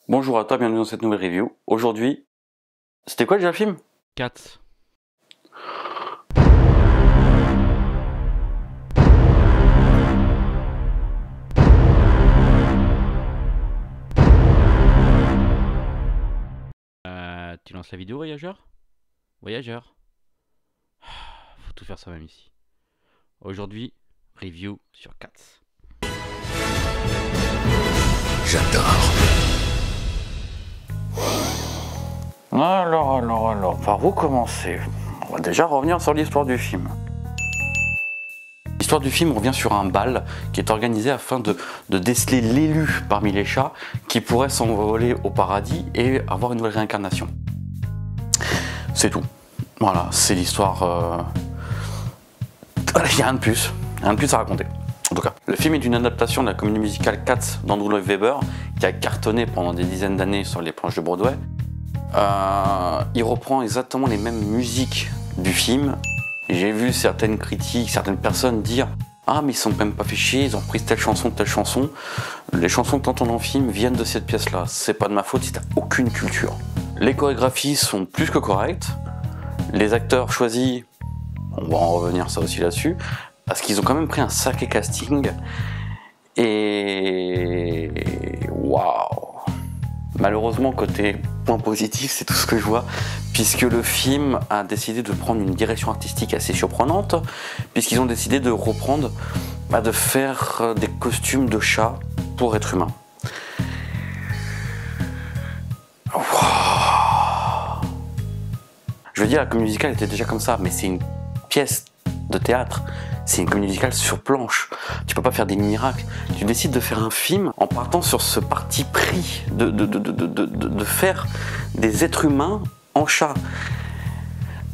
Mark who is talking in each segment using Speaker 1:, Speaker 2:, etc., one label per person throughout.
Speaker 1: Bonjour à toi, bienvenue dans cette nouvelle review. Aujourd'hui, c'était quoi déjà le film?
Speaker 2: Cats. Tu lances la vidéo, voyageur? Voyageur. Faut tout faire soi-même ici. Aujourd'hui, review sur Cats.
Speaker 3: J'adore.
Speaker 1: Alors, par où commencer? On va déjà revenir sur l'histoire du film. L'histoire du film revient sur un bal qui est organisé afin de déceler l'élu parmi les chats qui pourrait s'envoler au paradis et avoir une nouvelle réincarnation. C'est tout. Voilà, c'est l'histoire. Il n'y a rien de plus. Rien de plus à raconter. En tout cas, le film est une adaptation de la comédie musicale Cats d'Andrew Lloyd Webber qui a cartonné pendant des dizaines d'années sur les planches de Broadway. Il reprend exactement les mêmes musiques du film. J'ai vu certaines critiques, certaines personnes dire « Ah mais ils sont même pas fait chier, ils ont repris telle chanson, telle chanson. » Les chansons que t'entends dans le film viennent de cette pièce-là. C'est pas de ma faute si t'as aucune culture. Les chorégraphies sont plus que correctes. Les acteurs choisis, on va en revenir ça aussi là-dessus, parce qu'ils ont quand même pris un sacré casting. Et waouh! Malheureusement, côté point positif, c'est tout ce que je vois, puisque le film a décidé de prendre une direction artistique assez surprenante, puisqu'ils ont décidé de reprendre, de faire des costumes de chats pour êtres humains. Wow. Je veux dire, la comédie musicale était déjà comme ça, mais c'est une pièce de théâtre. C'est une comédie musicale sur planche. Tu peux pas faire des miracles. Tu décides de faire un film en partant sur ce parti pris de faire des êtres humains en chat.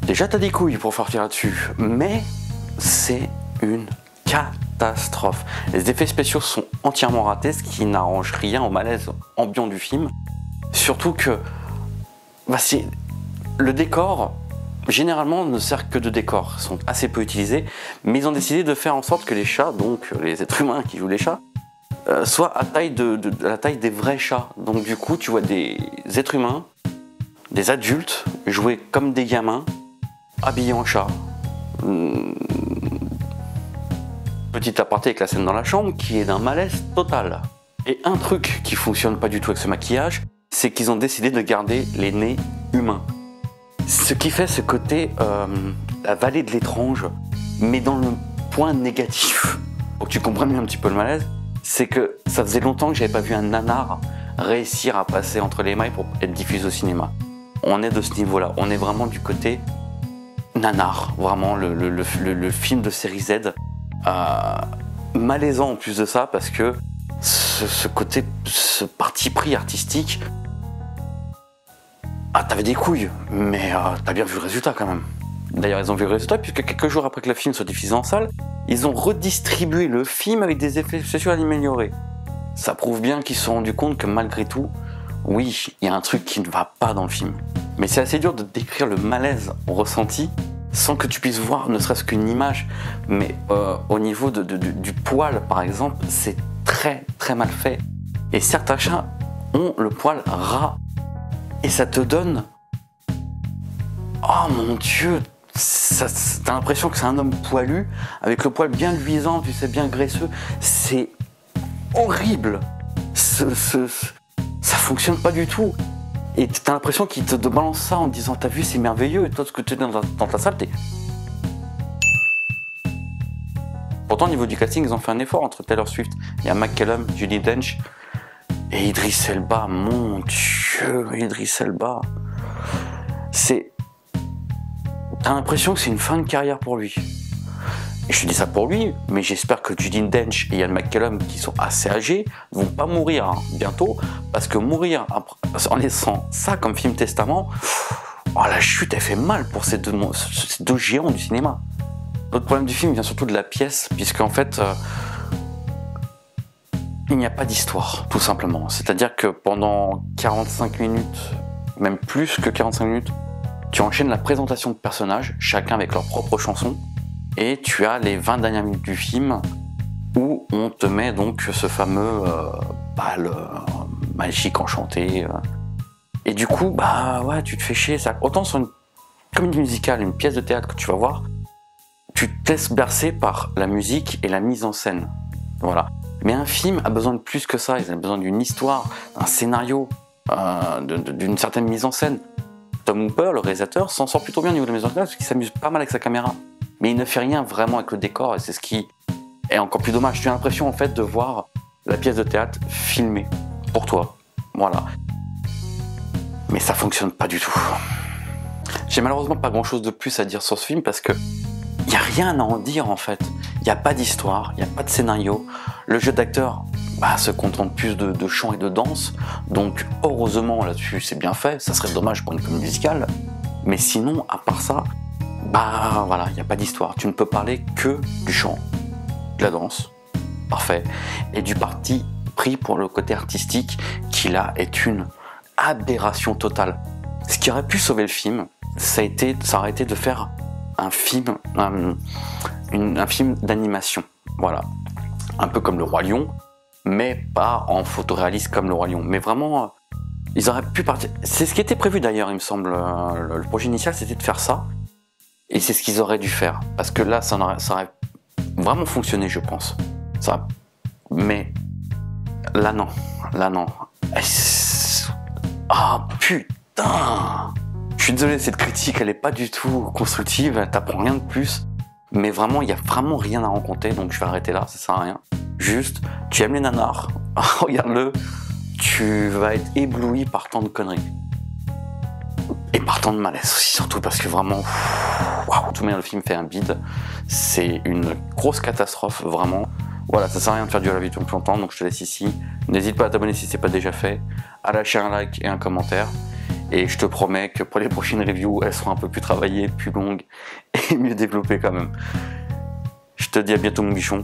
Speaker 1: Déjà, t'as des couilles pour sortir là-dessus, mais c'est une catastrophe. Les effets spéciaux sont entièrement ratés, ce qui n'arrange rien au malaise ambiant du film. Surtout que c'est le décor. Généralement, ne sert que de décor, ils sont assez peu utilisés, mais ils ont décidé de faire en sorte que les chats, donc les êtres humains qui jouent les chats, soient à la taille des vrais chats. Donc du coup, tu vois des êtres humains, des adultes, jouer comme des gamins, habillés en chat. Petit aparté avec la scène dans la chambre, qui est d'un malaise total. Et un truc qui fonctionne pas du tout avec ce maquillage, c'est qu'ils ont décidé de garder les nez humains. Ce qui fait ce côté, la vallée de l'étrange, mais dans le point négatif. Pour que tu comprennes un petit peu le malaise, c'est que ça faisait longtemps que j'avais pas vu un nanar réussir à passer entre les mailles pour être diffusé au cinéma. On est de ce niveau-là, on est vraiment du côté nanar, vraiment le film de série Z. Malaisant en plus de ça, parce que ce côté, ce parti pris artistique, t'avais des couilles, mais t'as bien vu le résultat quand même. D'ailleurs, ils ont vu le résultat puisque quelques jours après que le film soit diffusé en salle, ils ont redistribué le film avec des effets spéciaux améliorés. Ça prouve bien qu'ils se sont rendus compte que malgré tout, oui, il y a un truc qui ne va pas dans le film. Mais c'est assez dur de décrire le malaise ressenti sans que tu puisses voir ne serait-ce qu'une image. Mais au niveau du poil, par exemple, c'est très très mal fait. Et certains chats ont le poil ras. Et ça te donne... Oh mon Dieu, t'as l'impression que c'est un homme poilu, avec le poil bien luisant, tu sais, bien graisseux. C'est horrible. Ça fonctionne pas du tout. Et t'as l'impression qu'il te balance ça en disant t'as vu, c'est merveilleux, et toi, ce que tu es dans ta salle, t'es... Pourtant, au niveau du casting, ils ont fait un effort entre Taylor Swift, il y a McCallum, Judi Dench, et Idris Elba. Mon Dieu, Idris Elba. T'as l'impression que c'est une fin de carrière pour lui. Et je te dis ça pour lui, mais j'espère que Judi Dench et Ian McCallum, qui sont assez âgés, vont pas mourir bientôt, parce que mourir en laissant ça comme film testament, la chute, elle fait mal pour ces deux géants du cinéma. L'autre problème du film vient surtout de la pièce, puisqu'en fait... il n'y a pas d'histoire, tout simplement. C'est-à-dire que pendant 45 minutes, même plus que 45 minutes, tu enchaînes la présentation de personnages, chacun avec leur propre chanson, et tu as les 20 dernières minutes du film où on te met donc ce fameux bal magique, enchanté. Et du coup, bah ouais, tu te fais chier. Autant sur une comédie musicale, une pièce de théâtre que tu vas voir, tu te laisses bercer par la musique et la mise en scène. Voilà. Mais un film a besoin de plus que ça. Il a besoin d'une histoire, d'un scénario, d'une certaine mise en scène. Tom Hooper, le réalisateur, s'en sort plutôt bien au niveau de la mise en scène parce qu'il s'amuse pas mal avec sa caméra. Mais il ne fait rien vraiment avec le décor et c'est ce qui est encore plus dommage. Tu as l'impression en fait de voir la pièce de théâtre filmée pour toi. Voilà. Mais ça fonctionne pas du tout. J'ai malheureusement pas grand chose de plus à dire sur ce film parce que il n'y a rien à en dire en fait. Il n'y a pas d'histoire, il n'y a pas de scénario. Le jeu d'acteur se contente plus de chant et de danse. Donc heureusement là-dessus c'est bien fait. Ça serait dommage pour une comédie musicale. Mais sinon, à part ça, voilà, il n'y a pas d'histoire. Tu ne peux parler que du chant, de la danse, parfait, et du parti pris pour le côté artistique qui là est une aberration totale. Ce qui aurait pu sauver le film, ça aurait été de faire un film, un film d'animation, voilà, un peu comme le Roi Lion, mais pas en photoréaliste comme le Roi Lion, mais vraiment, ils auraient pu partir. C'est ce qui était prévu d'ailleurs, il me semble. Le projet initial, c'était de faire ça, et c'est ce qu'ils auraient dû faire, parce que là, ça aurait vraiment fonctionné, je pense. Mais là non. Ah putain! Je suis désolé, cette critique, elle est pas du tout constructive, elle t'apprend rien de plus. Mais vraiment, il y a vraiment rien à rencontrer, donc je vais arrêter là, ça sert à rien. Juste, tu aimes les nanars, regarde-le, tu vas être ébloui par tant de conneries. Et par tant de malaise aussi, surtout parce que vraiment, waouh, tout le monde, le film fait un bide. C'est une grosse catastrophe, vraiment. Voilà, ça sert à rien de faire du la vidéo plus longtemps, donc je te laisse ici. N'hésite pas à t'abonner si c'est pas déjà fait, à lâcher un like et un commentaire. Et je te promets que pour les prochaines reviews, elles seront un peu plus travaillées, plus longues et mieux développées quand même. Je te dis à bientôt mon bichon.